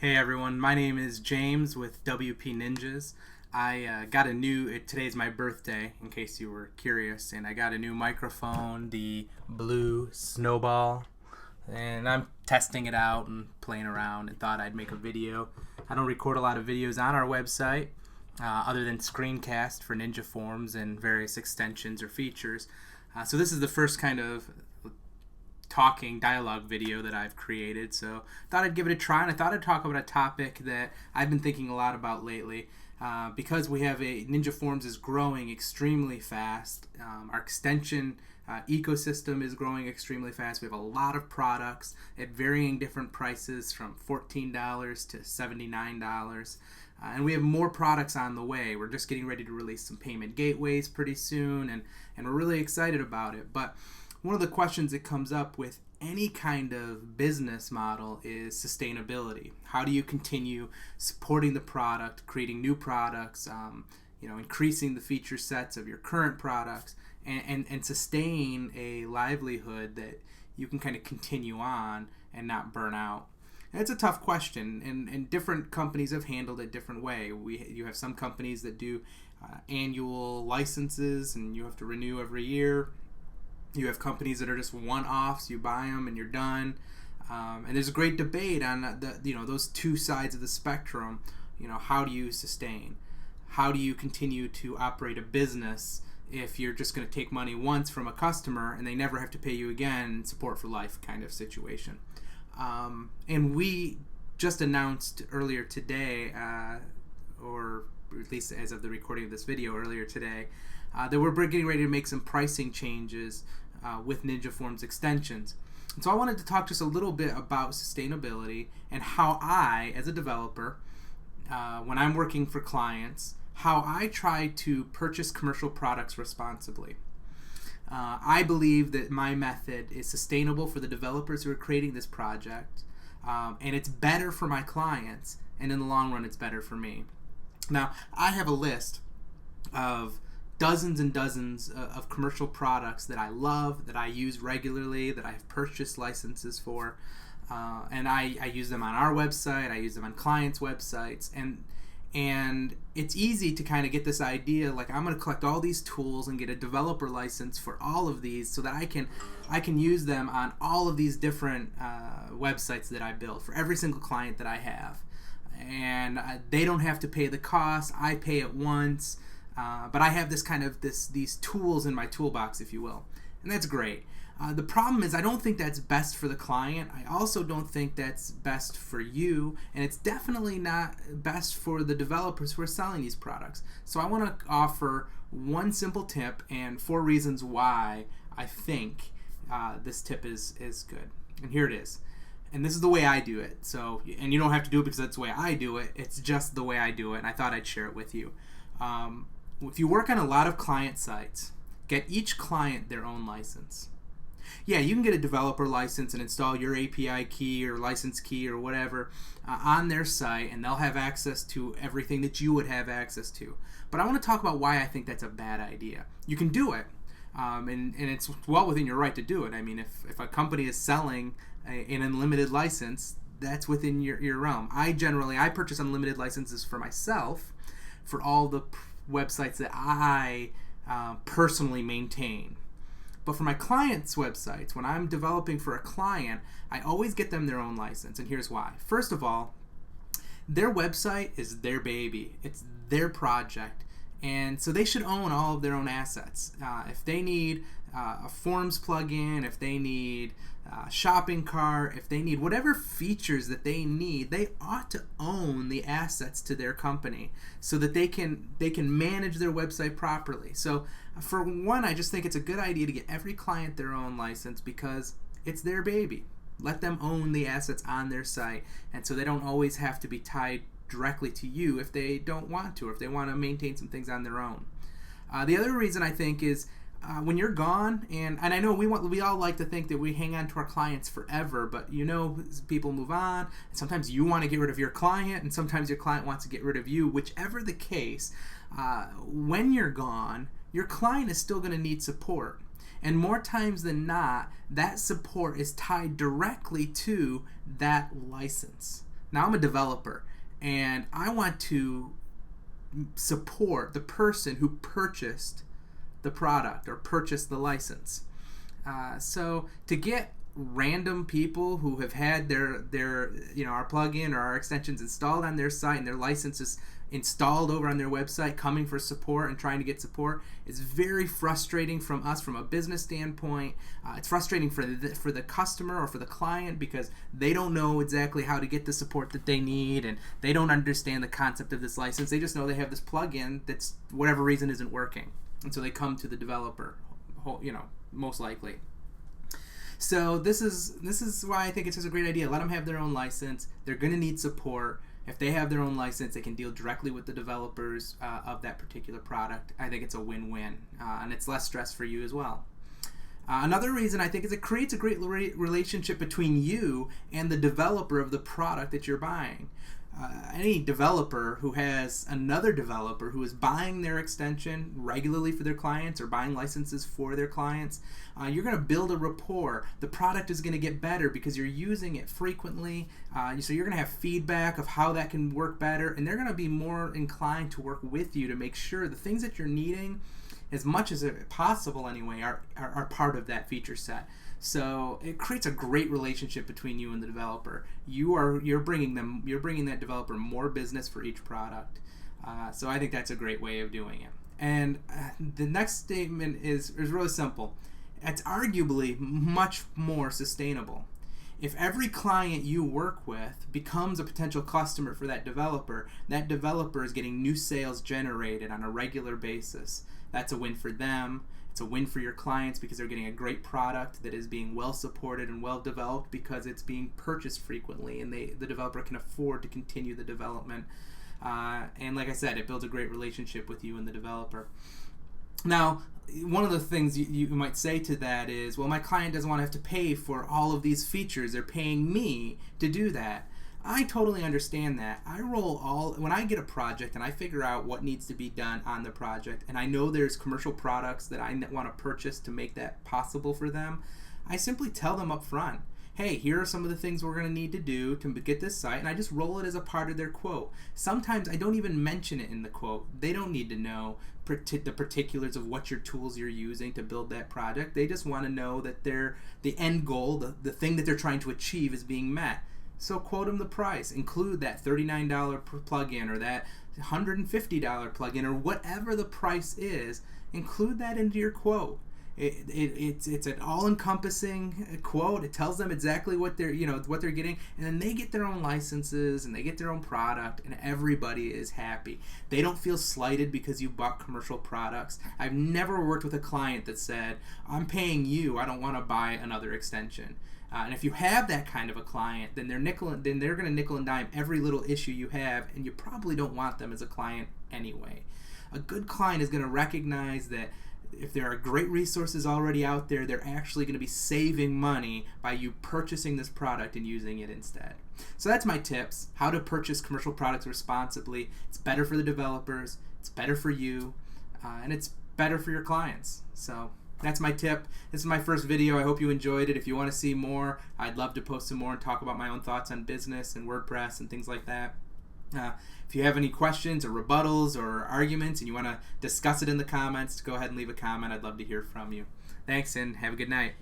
Hey everyone, my name is James with WP Ninjas. I got a new, today's my birthday, in case you were curious, and I got a new microphone, the Blue Snowball, and I'm testing it out and playing around and thought I'd make a video. I don't record a lot of videos on our website, other than screencast for Ninja Forms and various extensions or features. So this is the first kind of talking dialogue video that I've created, so thought I'd give it a try, and I thought I'd talk about a topic that I've been thinking a lot about lately. Because we have Ninja Forms is growing extremely fast. Our extension ecosystem is growing extremely fast. We have a lot of products at varying different prices, from $14 to $79. And we have more products on the way. We're just getting ready to release some payment gateways pretty soon, and we're really excited about it. But one of the questions that comes up with any kind of business model is sustainability. How do you continue supporting the product, creating new products, increasing the feature sets of your current products, and sustain a livelihood that you can kind of continue on and not burn out? And it's a tough question, and different companies have handled it different way. You have some companies that do annual licenses, and you have to renew every year. You have companies that are just one-offs. You buy them and you're done. And there's a great debate on those two sides of the spectrum. How do you sustain? How do you continue to operate a business if you're just going to take money once from a customer and they never have to pay you again? Support for life kind of situation. And we just announced earlier today, or at least as of the recording of this video earlier today, that we're getting ready to make some pricing changes with Ninja Forms extensions. And so I wanted to talk just a little bit about sustainability and how I, as a developer, when I'm working for clients, how I try to purchase commercial products responsibly. I believe that my method is sustainable for the developers who are creating this project, and it's better for my clients, and in the long run it's better for me. Now, I have a list of dozens and dozens of commercial products that I love, that I use regularly, that I have purchased licenses for, and I use them on our website, I use them on clients' websites, and it's easy to kind of get this idea, like, I'm going to collect all these tools and get a developer license for all of these so that I can use them on all of these different websites that I build for every single client that I have. And they don't have to pay the cost, I pay it once. But I have these tools in my toolbox, if you will, and that's great. The problem is I don't think that's best for the client. I also don't think that's best for you, and it's definitely not best for the developers who are selling these products. So I want to offer one simple tip and 4 reasons why I think this tip is good. And here it is. And this is the way I do it. So, and you don't have to do it because that's the way I do it. It's just the way I do it, and I thought I'd share it with you. If you work on a lot of client sites, get each client their own license. Yeah, you can get a developer license and install your API key or license key or whatever on their site, and they'll have access to everything that you would have access to. But I want to talk about why I think that's a bad idea. You can do it, and it's well within your right to do it. I mean, if a company is selling an unlimited license, that's within your realm. I purchase unlimited licenses for myself for all the websites that I personally maintain. But for my clients' websites, when I'm developing for a client, I always get them their own license, and here's why. First of all, their website is their baby. It's their project, and so they should own all of their own assets. If they need a forms plugin, if they need a shopping cart, if they need whatever features that they need, they ought to own the assets to their company so that they can manage their website properly. So for one, I just think it's a good idea to get every client their own license because it's their baby. Let them own the assets on their site, and so they don't always have to be tied directly to you if they don't want to, or if they want to maintain some things on their own. The other reason I think is when you're gone, and I know we all like to think that we hang on to our clients forever, but people move on, and sometimes you want to get rid of your client, and sometimes your client wants to get rid of you. Whichever the case, when you're gone, your client is still going to need support. And more times than not, that support is tied directly to that license. Now I'm a developer, and I want to support the person who purchased the product or purchased the license. So to get random people who have had their our plugin or our extensions installed on their site and their licenses installed over on their website coming for support and trying to get support is very frustrating from us from a business standpoint. It's frustrating for the customer or for the client because they don't know exactly how to get the support that they need, and they don't understand the concept of this license. They just know they have this plugin that's whatever reason isn't working, and so they come to the developer, most likely. So this is why I think it's just a great idea. Let them have their own license. They're going to need support. If they have their own license, they can deal directly with the developers of that particular product. I think it's a win-win, and it's less stress for you as well. Another reason I think is it creates a great relationship between you and the developer of the product that you're buying. Any developer who has another developer who is buying their extension regularly for their clients or buying licenses for their clients, you're going to build a rapport. The product is going to get better because you're using it frequently. So you're going to have feedback of how that can work better, and they're going to be more inclined to work with you to make sure the things that you're needing, as much as possible anyway, are part of that feature set. So it creates a great relationship between you and the developer. You're bringing that developer more business for each product. So I think that's a great way of doing it. And the next statement is really simple. It's arguably much more sustainable. If every client you work with becomes a potential customer for that developer is getting new sales generated on a regular basis. That's a win for them. It's a win for your clients because they're getting a great product that is being well supported and well developed because it's being purchased frequently, and the developer can afford to continue the development. And like I said, it builds a great relationship with you and the developer. Now, one of the things you might say to that is, well, my client doesn't want to have to pay for all of these features. They're paying me to do that. I totally understand that. When I get a project and I figure out what needs to be done on the project, and I know there's commercial products that I want to purchase to make that possible for them, I simply tell them up front, hey, here are some of the things we're going to need to do to get this site, and I just roll it as a part of their quote. Sometimes I don't even mention it in the quote. They don't need to know the particulars of what your tools you're using to build that project. They just want to know that the end goal, the thing that they're trying to achieve, is being met. So quote them the price. Include that $39 per plugin or that $150 plugin or whatever the price is. Include that into your quote. It's an all-encompassing quote. It tells them exactly what they're getting, and then they get their own licenses and they get their own product, and everybody is happy. They don't feel slighted because you bought commercial products. I've never worked with a client that said, "I'm paying you. I don't want to buy another extension." And if you have that kind of a client, then they're going to nickel and dime every little issue you have, and you probably don't want them as a client anyway. A good client is going to recognize that if there are great resources already out there, they're actually going to be saving money by you purchasing this product and using it instead. So that's my tips: how to purchase commercial products responsibly. It's better for the developers, it's better for you, and it's better for your clients. So that's my tip. This is my first video. I hope you enjoyed it. If you want to see more, I'd love to post some more and talk about my own thoughts on business and WordPress and things like that. If you have any questions or rebuttals or arguments and you want to discuss it in the comments, go ahead and leave a comment. I'd love to hear from you. Thanks, and have a good night.